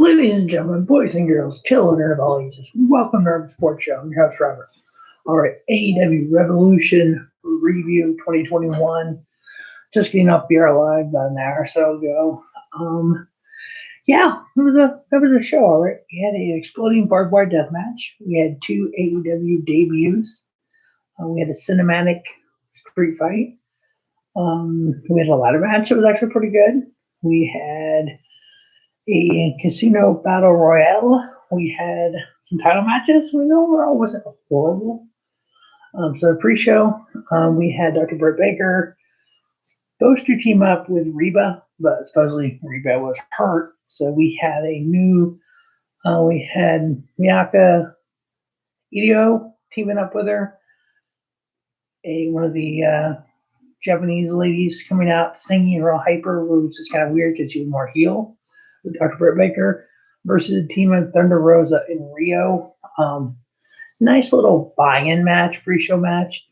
Ladies and gentlemen, boys and girls, children of all ages, welcome to our sports show. I'm your host, Robert. All right, AEW Revolution Review 2021. Just getting off BR Live about an hour or so ago. That was a show, all right. We had an exploding barbed wire death match. We had two AEW debuts. We had a cinematic street fight. We had a ladder match that was actually pretty good. We had a casino battle royale. We had some title matches. Overall wasn't horrible. So the pre-show, we had Dr. Britt Baker. Those two team up with Reba, but supposedly Reba was hurt. So we had we had Miyaka Itoh teaming up with her. One of the Japanese ladies coming out singing real hyper, which is kind of weird because she was more heel. With Dr. Britt Baker versus a team of Thunder Rosa and Riho. Nice little buy-in match, pre-show match.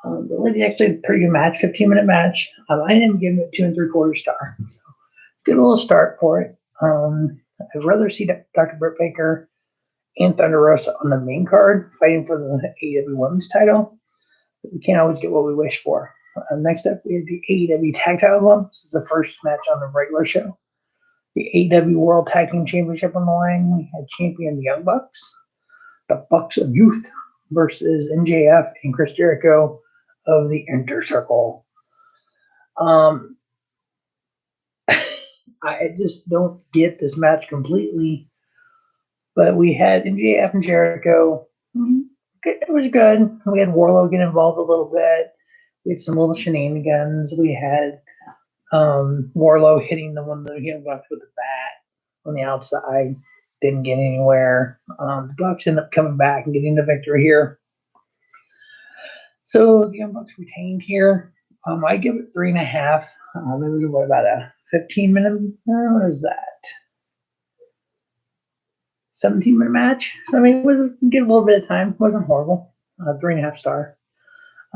The lady actually had a pretty good match, 15-minute match. I didn't give it 2 3/4 star. So good little start for it. I'd rather see Dr. Britt Baker and Thunder Rosa on the main card fighting for the AEW Women's title. But we can't always get what we wish for. Next up, we have the AEW Tag Title. This is the first match on the regular show. The AEW World Tag Team Championship on the line. We had champion the Young Bucks, the Bucks of Youth, versus MJF and Chris Jericho of the Inner Circle. I just don't get this match completely. But we had MJF and Jericho. It was good. We had Wardlow get involved a little bit. We had some little shenanigans. We had Wardlow hitting the one that he had left with the bat on the outside. Didn't get anywhere. The Bucks ended up coming back and getting the victory here. So the Young Bucks retained here. I give it 3.5. It was about a 15-minute. What is that? 17-minute match. So I mean, it was give a little bit of time. It wasn't horrible. 3.5 star.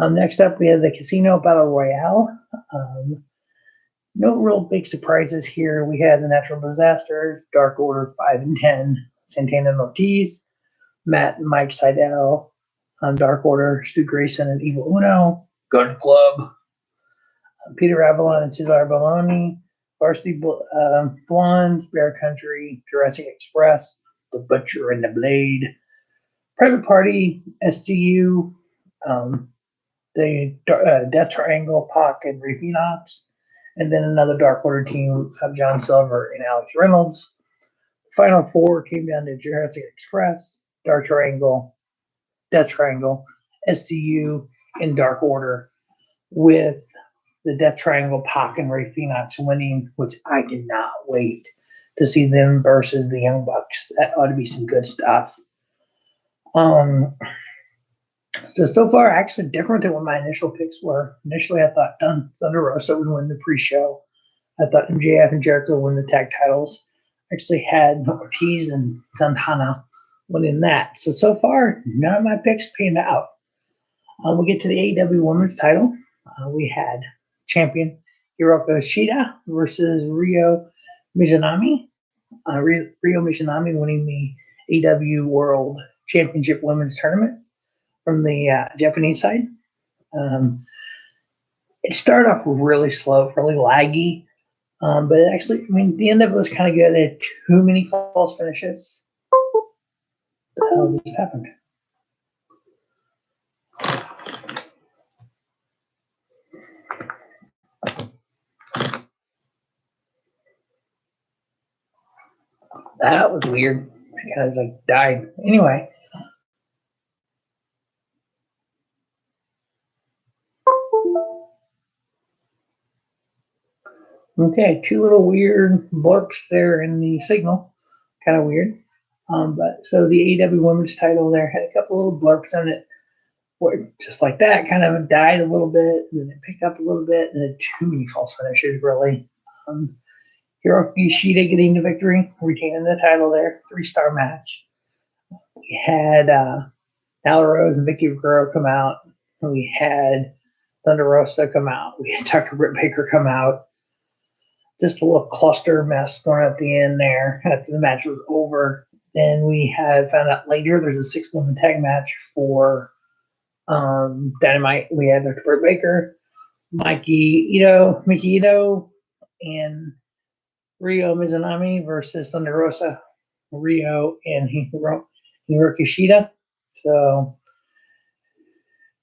Next up, we have the Casino Battle Royale. No real big surprises here. We had the Natural Disasters, Dark Order 5 and 10, Santana and Ortiz, Matt and Mike Seidel, Dark Order, Stu Grayson and Evil Uno, Gun Club, Peter Avalon and Cesar Belloni, Varsity Blondes, Bear Country, Jurassic Express, The Butcher and the Blade, Private Party, SCU, the Death Triangle, Pac and Ray Phoenix, and then another Dark Order team of John Silver and Alex Reynolds. Final four came down to Jurassic Express, Death Triangle, SCU, and Dark Order, with the Death Triangle, Pac and Ray Phoenix winning, which I cannot wait to see them versus the Young Bucks. That ought to be some good stuff. So far, actually different than what my initial picks were. Initially, I thought Thunder Rosa would win the pre-show. I thought MJF and Jericho would win the tag titles. Actually had Ortiz and Santana winning that. So far, none of my picks panned out. We'll get to the AEW Women's title. We had champion Hiroka Shida versus Riho Mizunami. Riho Mizunami winning the AEW World Championship Women's Tournament from the Japanese side. It started off really slow, really laggy, but it actually, the end of it was kind of good. It had too many false finishes. What the hell just happened? That was weird. It kind of died. Anyway. Okay, 2 little weird blurps there in the signal. Kind of weird. But so the AEW Women's title there had a couple little blurps in it where just like that kind of died a little bit, and then it picked up a little bit, and then too many false finishes, really. Hiroki Shida getting the victory, retaining the title there, 3-star match. We had Nyla Rose and Vicky Guerrero come out. We had Thunder Rosa come out. We had Dr. Britt Baker come out. just a little cluster mess going at the end there after the match was over. Then we had found out later there's a 6-woman tag match for Dynamite. We had Dr. Britt Baker, Maki Itoh, and Riho Mizunami versus Thunder Rosa, Riho, and Hiroki Shida. So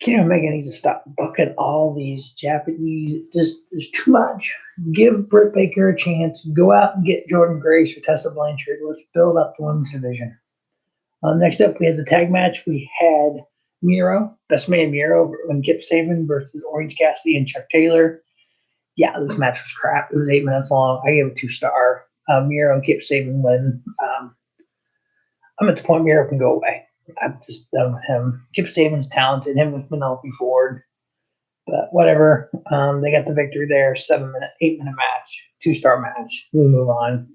Kenny Omega needs to stop bucking all these Japanese. Just there's too much. Give Britt Baker a chance. Go out and get Jordan Grace or Tessa Blanchard. Let's build up the women's division. Next up, we had the tag match. We had Miro, Best Man Miro, and Kip Sabian versus Orange Cassidy and Chuck Taylor. Yeah, this match was crap. It was 8 minutes long. I gave it 2-star. Miro and Kip Sabian win. I'm at the point Miro can go away. I'm just done with him. Kip Sabian's talented. Him with Penelope Ford. But whatever. They got the victory there. 8-minute match. 2-star match. We move on.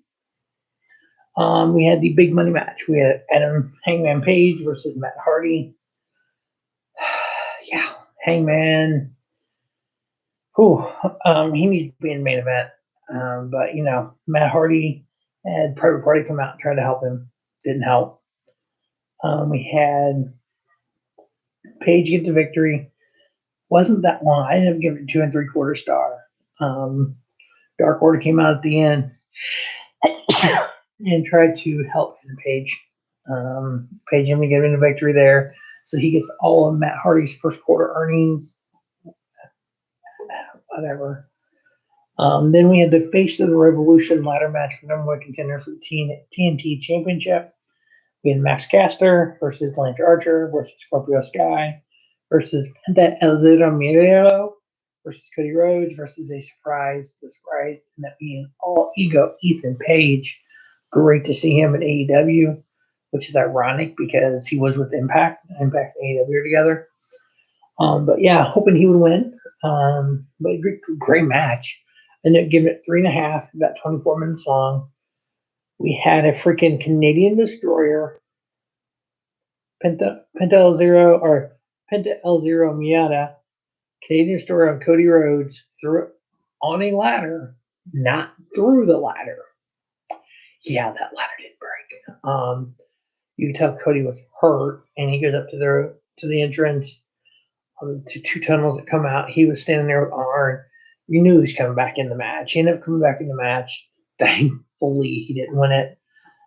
We had the big money match. We had Adam Hangman Page versus Matt Hardy. Yeah, Hangman. He needs to be in the main event. But, Matt Hardy had Private Party come out and try to help him. Didn't help. We had Page get the victory. Wasn't that long. I ended up giving it 2 3/4 star. Dark Order came out at the end and tried to help Page. Page ended up getting the victory there. So he gets all of Matt Hardy's first quarter earnings. Whatever. Then we had the Face of the Revolution ladder match for #1 contender for the TNT Championship. We had Max Caster versus Lance Archer versus Scorpio Sky versus Penta El Zero Miro versus Cody Rhodes versus the surprise ended up being All Ego Ethan Page. Great to see him at AEW, which is ironic because he was with Impact. Impact and AEW are together. But yeah, hoping he would win. But great match. Ended up giving it 3.5, about 24 minutes long. We had a freaking Canadian Destroyer, Penta El Zero Miata, Canadian Destroyer on Cody Rhodes, threw it on a ladder, not through the ladder. Yeah, that ladder did break. You could tell Cody was hurt, and he goes up to the entrance, to 2 tunnels that come out. He was standing there with Arn. You knew he was coming back in the match. He ended up coming back in the match. Thankfully, he didn't win it.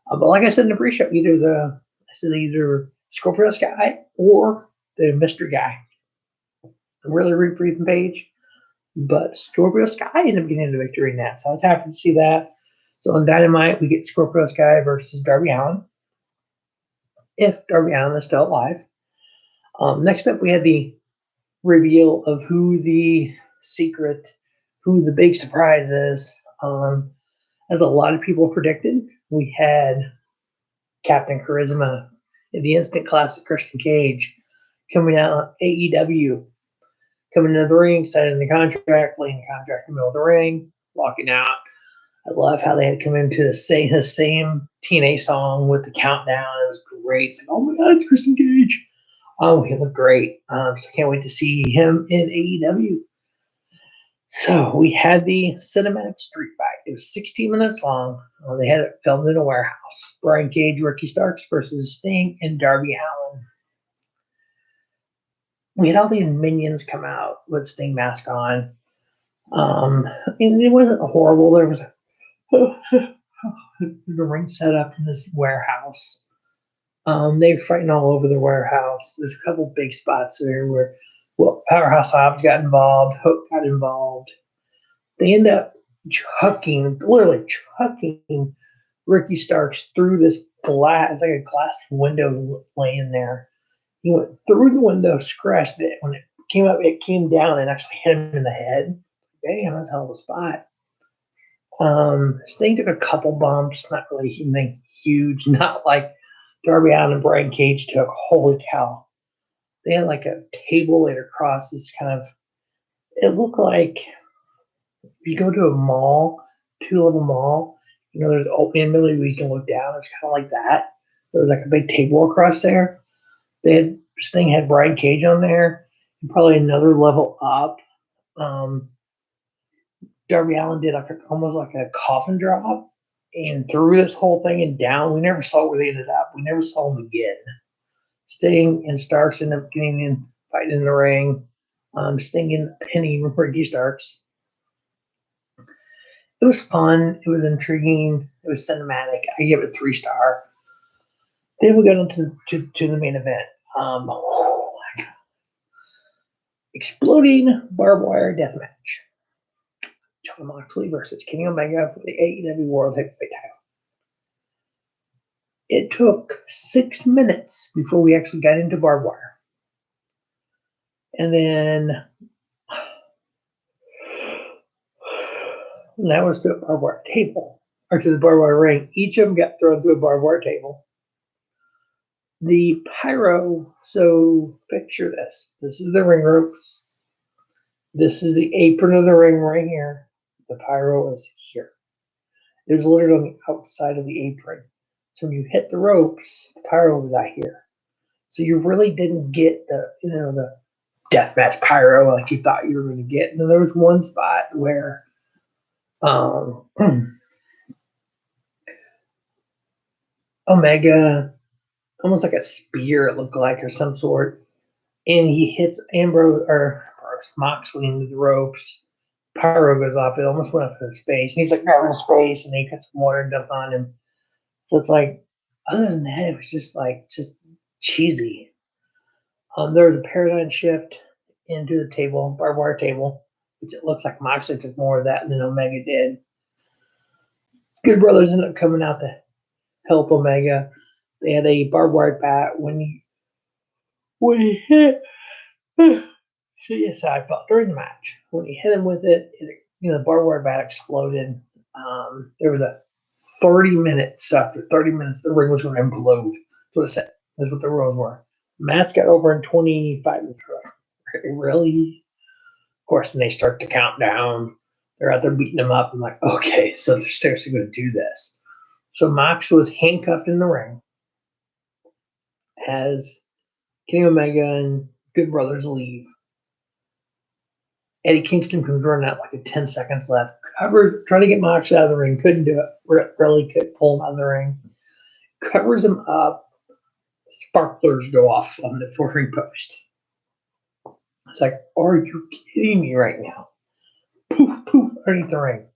But like I said in the pre-show, either Scorpio Sky or the mystery guy. Really root for Ethan Page. But Scorpio Sky ended up getting the victory in that. So I was happy to see that. So on Dynamite, we get Scorpio Sky versus Darby Allin. If Darby Allin is still alive. Next up, we had the reveal of who the big surprise is. As a lot of people predicted, we had Captain Charisma, the instant classic Christian Cage, coming out AEW, coming into the ring, signing the contract, laying the contract in the middle of the ring, walking out. I love how they had come into the same TNA song with the countdown. It was great. It's like, oh my God, it's Christian Cage. Oh, he looked great. So can't wait to see him in AEW. So we had the cinematic street fight. It was 16 minutes long. They had it filmed in a warehouse. Brian Cage, Ricky Starks versus Sting, and Darby Allin. We had all these minions come out with Sting mask on. And it wasn't horrible. There was the ring set up in this warehouse. They were fighting all over the warehouse. There's a couple big spots there where Powerhouse Hobbs got involved, Hook got involved. They end up literally chucking Ricky Starks through this glass. It's like a glass window laying there. He went through the window, scratched it. When it came up, it came down and actually hit him in the head. Damn, that's a hell of a spot. Sting took a couple bumps, not really anything huge, not like Darby Allin and Brian Cage took. Holy cow. They had like a table laid across this it looked like if you go to a mall, 2-level mall, there's an opening where you can look down. It's kind of like that. There was like a big table across there. Sting had Brian Cage on there, and probably another level up. Darby Allin did almost like a coffin drop and threw this whole thing and down. We never saw where they ended up. We never saw them again. Sting and Starks ended up getting in, fighting in the ring. Sting and pinning Ricky Starks. It was fun. It was intriguing. It was cinematic. I give it 3-star. Then we got into to the main event. Exploding barbed wire deathmatch. Jon Moxley versus Kenny Omega for the AEW World Heavyweight title. It took 6 minutes before we actually got into barbed wire. And then that was to a barbed wire table, or to the barbed wire ring. Each of them got thrown to a barbed wire table. The pyro, so picture this. This is the ring ropes. This is the apron of the ring right here. The pyro is here. It was literally on the outside of the apron. So when you hit the ropes, the pyro was out here. So you really didn't get the deathmatch pyro like you thought you were going to get. And then there was one spot where Omega, almost like a spear it looked like, or some sort, and he hits Moxley into the ropes. Pyro goes off. It almost went up in his face. And he's like grabbing his face, and then he cut some water and dumped on him. So it's like, other than that, it was just cheesy. There was a paradigm shift into the table, barbed wire table, which it looks like Moxley took more of that than Omega did. Good Brothers ended up coming out to help Omega. They had a barbed wire bat when he hit. Yes, I felt during the match when he hit him with it. The barbed wire bat exploded. There was a 30 minutes. After 30 minutes, the ring was going to implode. That's what it said. That's what the rules were. Match got over in 25 minutes. Really? Of course, then they start to count down. They're out there beating them up. I'm like, okay, so they're seriously going to do this. So Mox was handcuffed in the ring as Kenny Omega and Good Brothers leave. Eddie Kingston comes running out like 10 seconds left. Covers, trying to get Mox out of the ring. Couldn't do it. Really couldn't pull him out of the ring. Covers him up. Sparklers go off on the 4-ring post. It's like, are you kidding me right now? Poof, poof, underneath the ring.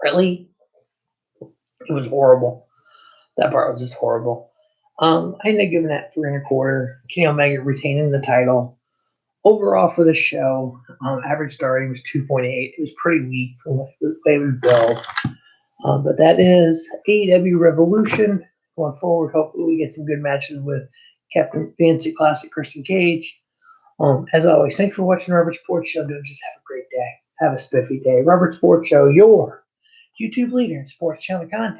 Really? It was horrible. That part was just horrible. I ended up giving that 3 1/4. Kenny Omega retaining the title. Overall for the show, average star rating was 2.8. It was pretty weak from the way it was billed. But that is AEW Revolution. Going forward, hopefully we get some good matches with Captain Fancy Classic Christian Cage. As always, thanks for watching Robert Sports Show. Just have a great day. Have a spiffy day. Robert Sports Show, your YouTube leader in sports channel content.